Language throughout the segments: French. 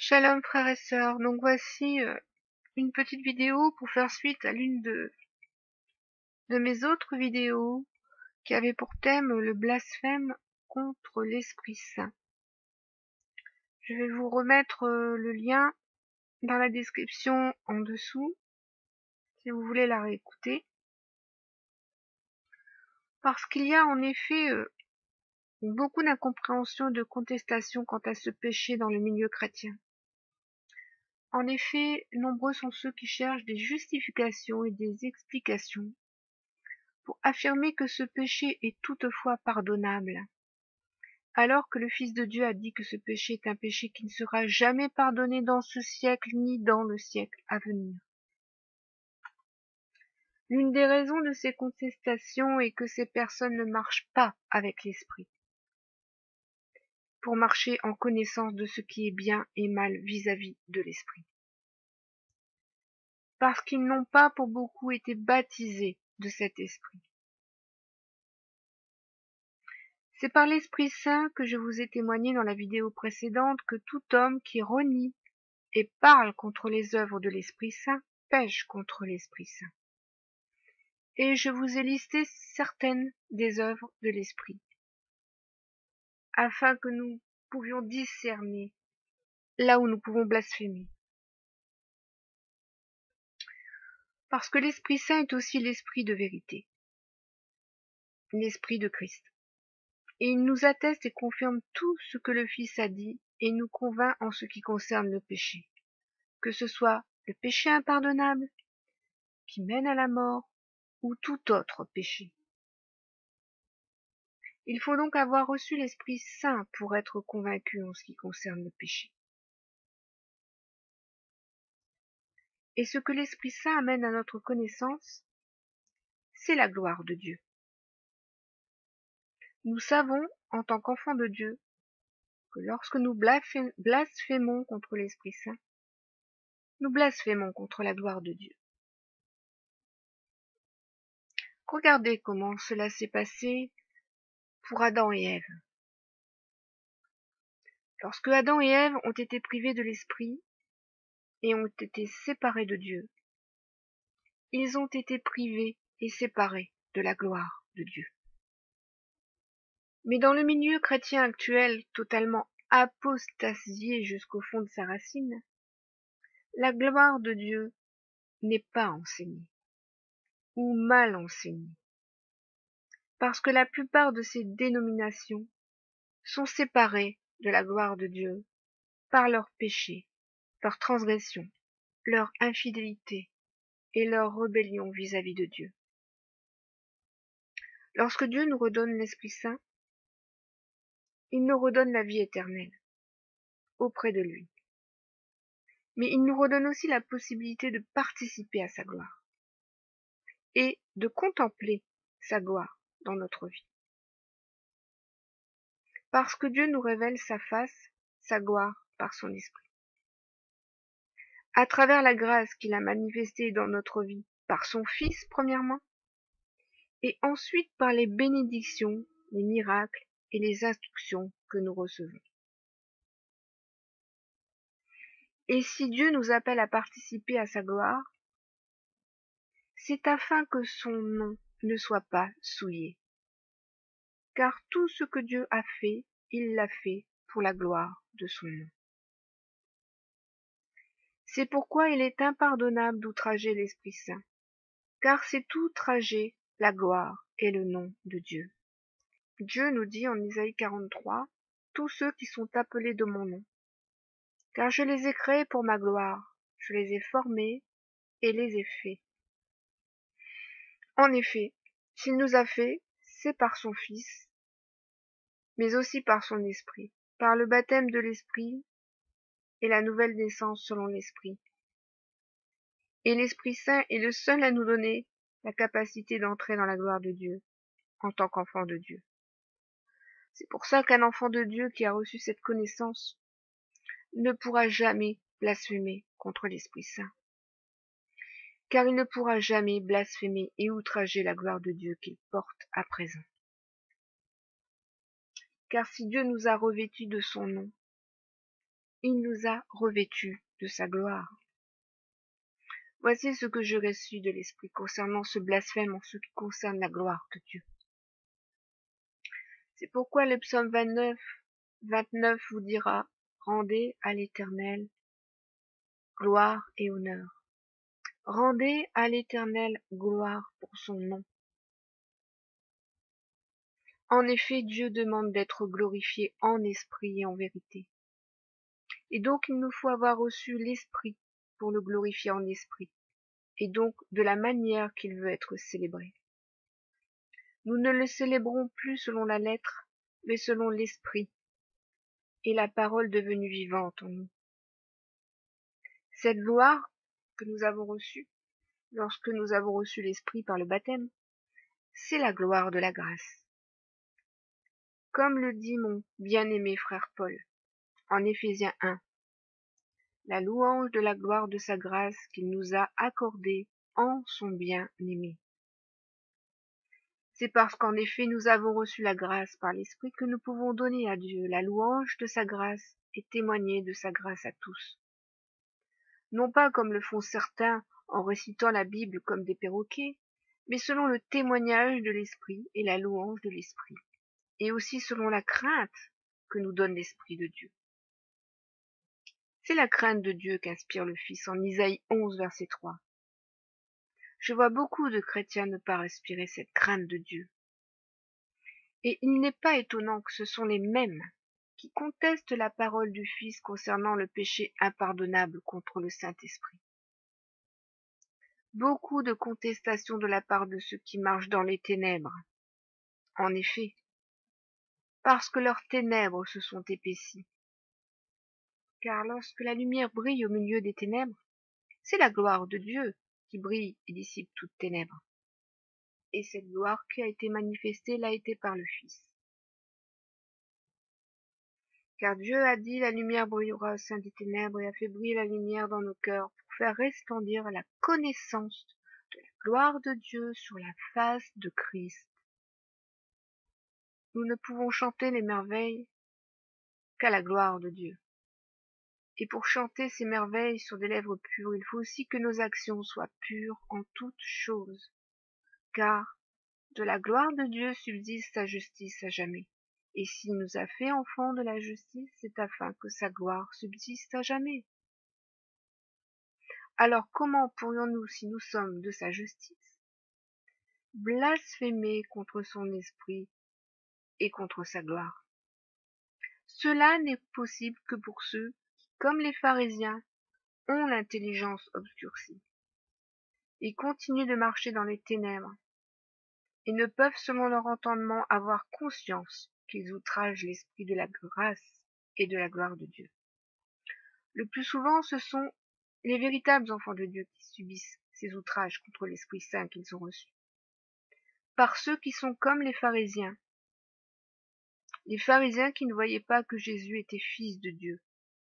Shalom frères et sœurs, donc voici une petite vidéo pour faire suite à l'une de mes autres vidéos qui avait pour thème le blasphème contre l'Esprit Saint. Je vais vous remettre le lien dans la description en dessous si vous voulez la réécouter, parce qu'il y a en effet beaucoup d'incompréhension et de contestation quant à ce péché dans le milieu chrétien. En effet, nombreux sont ceux qui cherchent des justifications et des explications pour affirmer que ce péché est toutefois pardonnable, alors que le Fils de Dieu a dit que ce péché est un péché qui ne sera jamais pardonné dans ce siècle ni dans le siècle à venir. L'une des raisons de ces contestations est que ces personnes ne marchent pas avec l'Esprit, pour marcher en connaissance de ce qui est bien et mal vis-à-vis de l'Esprit. Parce qu'ils n'ont pas pour beaucoup été baptisés de cet Esprit. C'est par l'Esprit Saint que je vous ai témoigné dans la vidéo précédente que tout homme qui renie et parle contre les œuvres de l'Esprit Saint pêche contre l'Esprit Saint. Et je vous ai listé certaines des œuvres de l'Esprit, afin que nous pouvions discerner là où nous pouvons blasphémer. Parce que l'Esprit Saint est aussi l'Esprit de vérité, l'Esprit de Christ. Et il nous atteste et confirme tout ce que le Fils a dit et nous convainc en ce qui concerne le péché, que ce soit le péché impardonnable qui mène à la mort ou tout autre péché. Il faut donc avoir reçu l'Esprit Saint pour être convaincu en ce qui concerne le péché. Et ce que l'Esprit Saint amène à notre connaissance, c'est la gloire de Dieu. Nous savons, en tant qu'enfants de Dieu, que lorsque nous blasphémons contre l'Esprit Saint, nous blasphémons contre la gloire de Dieu. Regardez comment cela s'est passé pour Adam et Ève. Lorsque Adam et Ève ont été privés de l'Esprit et ont été séparés de Dieu, ils ont été privés et séparés de la gloire de Dieu. Mais dans le milieu chrétien actuel, totalement apostasié jusqu'au fond de sa racine, la gloire de Dieu n'est pas enseignée, ou mal enseignée, parce que la plupart de ces dénominations sont séparées de la gloire de Dieu par leurs péchés, leur transgression, leur infidélité et leur rébellion vis-à-vis de Dieu. Lorsque Dieu nous redonne l'Esprit Saint, il nous redonne la vie éternelle auprès de lui. Mais il nous redonne aussi la possibilité de participer à sa gloire et de contempler sa gloire dans notre vie. Parce que Dieu nous révèle sa face, sa gloire par son Esprit. À travers la grâce qu'il a manifestée dans notre vie par son Fils premièrement, et ensuite par les bénédictions, les miracles et les instructions que nous recevons. Et si Dieu nous appelle à participer à sa gloire, c'est afin que son nom ne soit pas souillé. Car tout ce que Dieu a fait, il l'a fait pour la gloire de son nom. C'est pourquoi il est impardonnable d'outrager l'Esprit Saint, car c'est outrager la gloire et le nom de Dieu. Dieu nous dit en Isaïe 43, « Tous ceux qui sont appelés de mon nom, car je les ai créés pour ma gloire, je les ai formés et les ai faits. » En effet, s'il nous a fait, c'est par son Fils, mais aussi par son Esprit, par le baptême de l'Esprit et la nouvelle naissance selon l'Esprit. Et l'Esprit Saint est le seul à nous donner la capacité d'entrer dans la gloire de Dieu, en tant qu'enfant de Dieu. C'est pour ça qu'un enfant de Dieu qui a reçu cette connaissance ne pourra jamais blasphémer contre l'Esprit Saint, car il ne pourra jamais blasphémer et outrager la gloire de Dieu qu'il porte à présent. Car si Dieu nous a revêtus de son nom, il nous a revêtus de sa gloire. Voici ce que j'aurais su de l'Esprit concernant ce blasphème en ce qui concerne la gloire de Dieu. C'est pourquoi le psaume 29 vous dira, rendez à l'Éternel gloire et honneur. Rendez à l'Éternel gloire pour son nom. En effet, Dieu demande d'être glorifié en esprit et en vérité. Et donc il nous faut avoir reçu l'Esprit pour le glorifier en esprit, et donc de la manière qu'il veut être célébré. Nous ne le célébrons plus selon la lettre, mais selon l'Esprit, et la parole devenue vivante en nous. Cette gloire que nous avons reçue, lorsque nous avons reçu l'Esprit par le baptême, c'est la gloire de la grâce. Comme le dit mon bien-aimé frère Paul, en Éphésiens 1, la louange de la gloire de sa grâce qu'il nous a accordée en son bien-aimé. C'est parce qu'en effet nous avons reçu la grâce par l'Esprit que nous pouvons donner à Dieu la louange de sa grâce et témoigner de sa grâce à tous. Non pas comme le font certains en récitant la Bible comme des perroquets, mais selon le témoignage de l'Esprit et la louange de l'Esprit, et aussi selon la crainte que nous donne l'Esprit de Dieu. C'est la crainte de Dieu qu'inspire le Fils en Isaïe 11, verset 3. Je vois beaucoup de chrétiens ne pas respirer cette crainte de Dieu. Et il n'est pas étonnant que ce sont les mêmes qui contestent la parole du Fils concernant le péché impardonnable contre le Saint-Esprit. Beaucoup de contestations de la part de ceux qui marchent dans les ténèbres. En effet, parce que leurs ténèbres se sont épaissies. Car lorsque la lumière brille au milieu des ténèbres, c'est la gloire de Dieu qui brille et dissipe toute ténèbres. Et cette gloire qui a été manifestée l'a été par le Fils. Car Dieu a dit, la lumière brillera au sein des ténèbres et a fait briller la lumière dans nos cœurs pour faire resplendir la connaissance de la gloire de Dieu sur la face de Christ. Nous ne pouvons chanter les merveilles qu'à la gloire de Dieu. Et pour chanter ces merveilles sur des lèvres pures, il faut aussi que nos actions soient pures en toutes choses. Car de la gloire de Dieu subsiste sa justice à jamais. Et s'il nous a fait enfants de la justice, c'est afin que sa gloire subsiste à jamais. Alors comment pourrions-nous, si nous sommes de sa justice, blasphémer contre son esprit et contre sa gloire? Cela n'est possible que pour ceux qui, comme les pharisiens, ont l'intelligence obscurcie. Ils continuent de marcher dans les ténèbres et ne peuvent, selon leur entendement, avoir conscience qu'ils outragent l'esprit de la grâce et de la gloire de Dieu. Le plus souvent, ce sont les véritables enfants de Dieu qui subissent ces outrages contre l'Esprit Saint qu'ils ont reçus. Par ceux qui sont comme les pharisiens qui ne voyaient pas que Jésus était fils de Dieu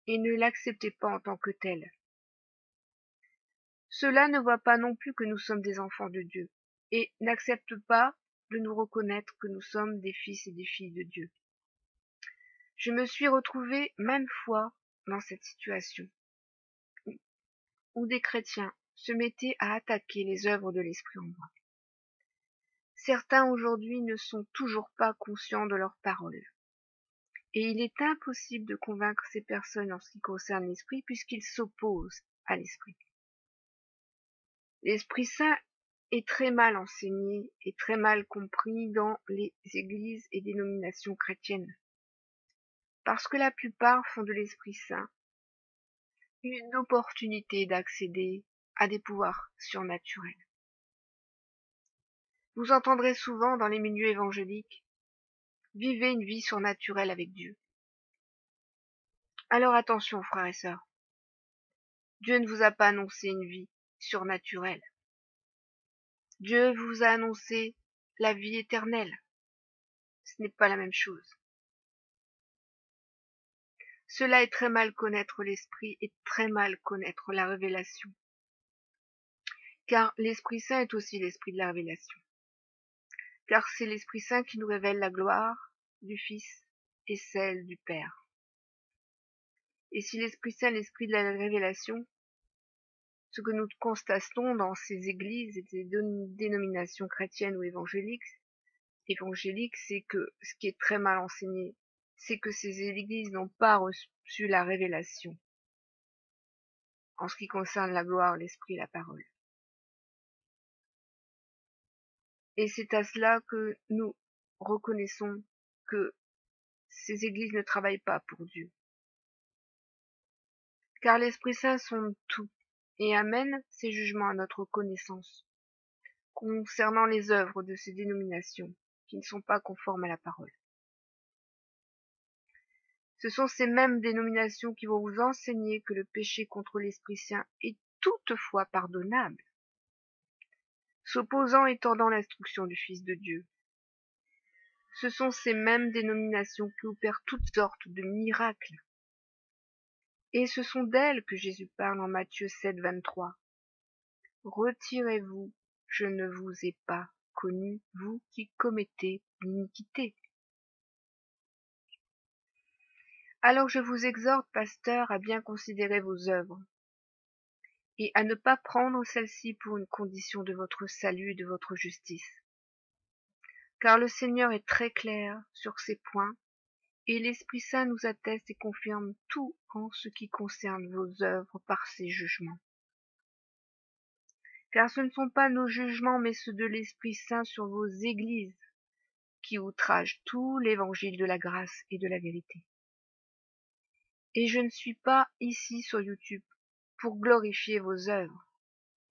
et ne l'acceptaient pas en tant que tel. Ceux-là ne voient pas non plus que nous sommes des enfants de Dieu et n'acceptent pas de nous reconnaître que nous sommes des fils et des filles de Dieu. Je me suis retrouvée maintes fois dans cette situation où des chrétiens se mettaient à attaquer les œuvres de l'Esprit en moi. Certains aujourd'hui ne sont toujours pas conscients de leurs paroles. Et il est impossible de convaincre ces personnes en ce qui concerne l'Esprit puisqu'ils s'opposent à l'Esprit. L'Esprit Saint est très mal enseigné et très mal compris dans les églises et dénominations chrétiennes. Parce que la plupart font de l'Esprit Saint une opportunité d'accéder à des pouvoirs surnaturels. Vous entendrez souvent dans les milieux évangéliques « Vivez une vie surnaturelle avec Dieu ». Alors attention, frères et sœurs. Dieu ne vous a pas annoncé une vie surnaturelle. Dieu vous a annoncé la vie éternelle. Ce n'est pas la même chose. Cela est très mal connaître l'Esprit et très mal connaître la révélation. Car l'Esprit Saint est aussi l'Esprit de la révélation. Car c'est l'Esprit Saint qui nous révèle la gloire du Fils et celle du Père. Et si l'Esprit Saint est l'esprit de la révélation, ce que nous constatons dans ces églises et ces dénominations chrétiennes ou évangéliques, c'est que ce qui est très mal enseigné, c'est que ces églises n'ont pas reçu la révélation en ce qui concerne la gloire, l'esprit, la parole. Et c'est à cela que nous reconnaissons que ces églises ne travaillent pas pour Dieu. Car l'Esprit Saint sonde tout et amène ses jugements à notre connaissance concernant les œuvres de ces dénominations qui ne sont pas conformes à la parole. Ce sont ces mêmes dénominations qui vont vous enseigner que le péché contre l'Esprit Saint est toutefois pardonnable, s'opposant et tordant l'instruction du Fils de Dieu. Ce sont ces mêmes dénominations qui opèrent toutes sortes de miracles. Et ce sont d'elles que Jésus parle en Matthieu 7, 23. Retirez-vous, je ne vous ai pas connu, vous qui commettez l'iniquité. Alors je vous exhorte, pasteurs, à bien considérer vos œuvres, et à ne pas prendre celle-ci pour une condition de votre salut et de votre justice. Car le Seigneur est très clair sur ces points, et l'Esprit Saint nous atteste et confirme tout en ce qui concerne vos œuvres par ses jugements. Car ce ne sont pas nos jugements, mais ceux de l'Esprit Saint sur vos églises, qui outragent tout l'évangile de la grâce et de la vérité. Et je ne suis pas ici sur YouTube pour glorifier vos œuvres,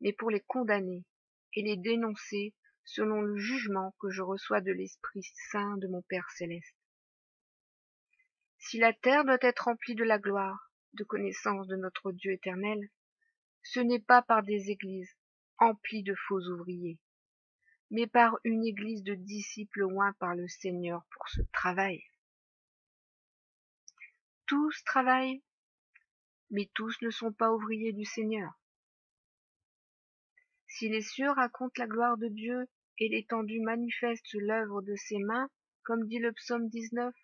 mais pour les condamner et les dénoncer selon le jugement que je reçois de l'Esprit Saint de mon Père céleste. Si la terre doit être remplie de la gloire, de connaissance de notre Dieu éternel, ce n'est pas par des églises emplies de faux ouvriers, mais par une église de disciples oints par le Seigneur pour ce travail. Tous travaillent, mais tous ne sont pas ouvriers du Seigneur. Si les cieux racontent la gloire de Dieu et l'étendue manifeste l'œuvre de ses mains, comme dit le psaume 19,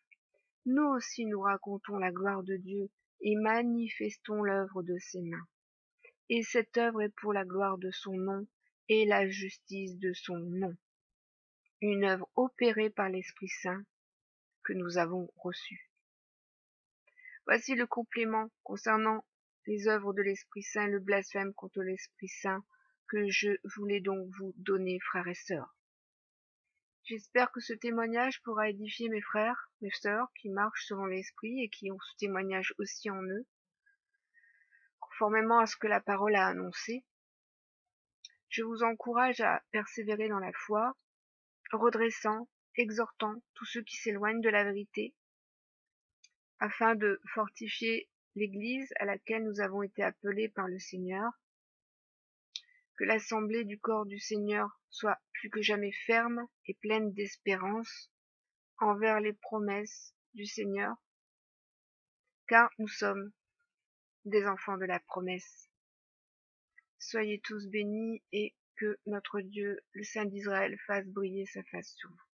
nous aussi nous racontons la gloire de Dieu et manifestons l'œuvre de ses mains. Et cette œuvre est pour la gloire de son nom et la justice de son nom. Une œuvre opérée par l'Esprit Saint que nous avons reçue. Voici le complément concernant les œuvres de l'Esprit Saint, le blasphème contre l'Esprit Saint que je voulais donc vous donner, frères et sœurs. J'espère que ce témoignage pourra édifier mes frères, mes sœurs qui marchent selon l'Esprit et qui ont ce témoignage aussi en eux, conformément à ce que la parole a annoncé. Je vous encourage à persévérer dans la foi, redressant, exhortant tous ceux qui s'éloignent de la vérité, afin de fortifier l'Église à laquelle nous avons été appelés par le Seigneur, que l'assemblée du corps du Seigneur soit plus que jamais ferme et pleine d'espérance envers les promesses du Seigneur, car nous sommes des enfants de la promesse. Soyez tous bénis et que notre Dieu, le Saint d'Israël, fasse briller sa face sur vous.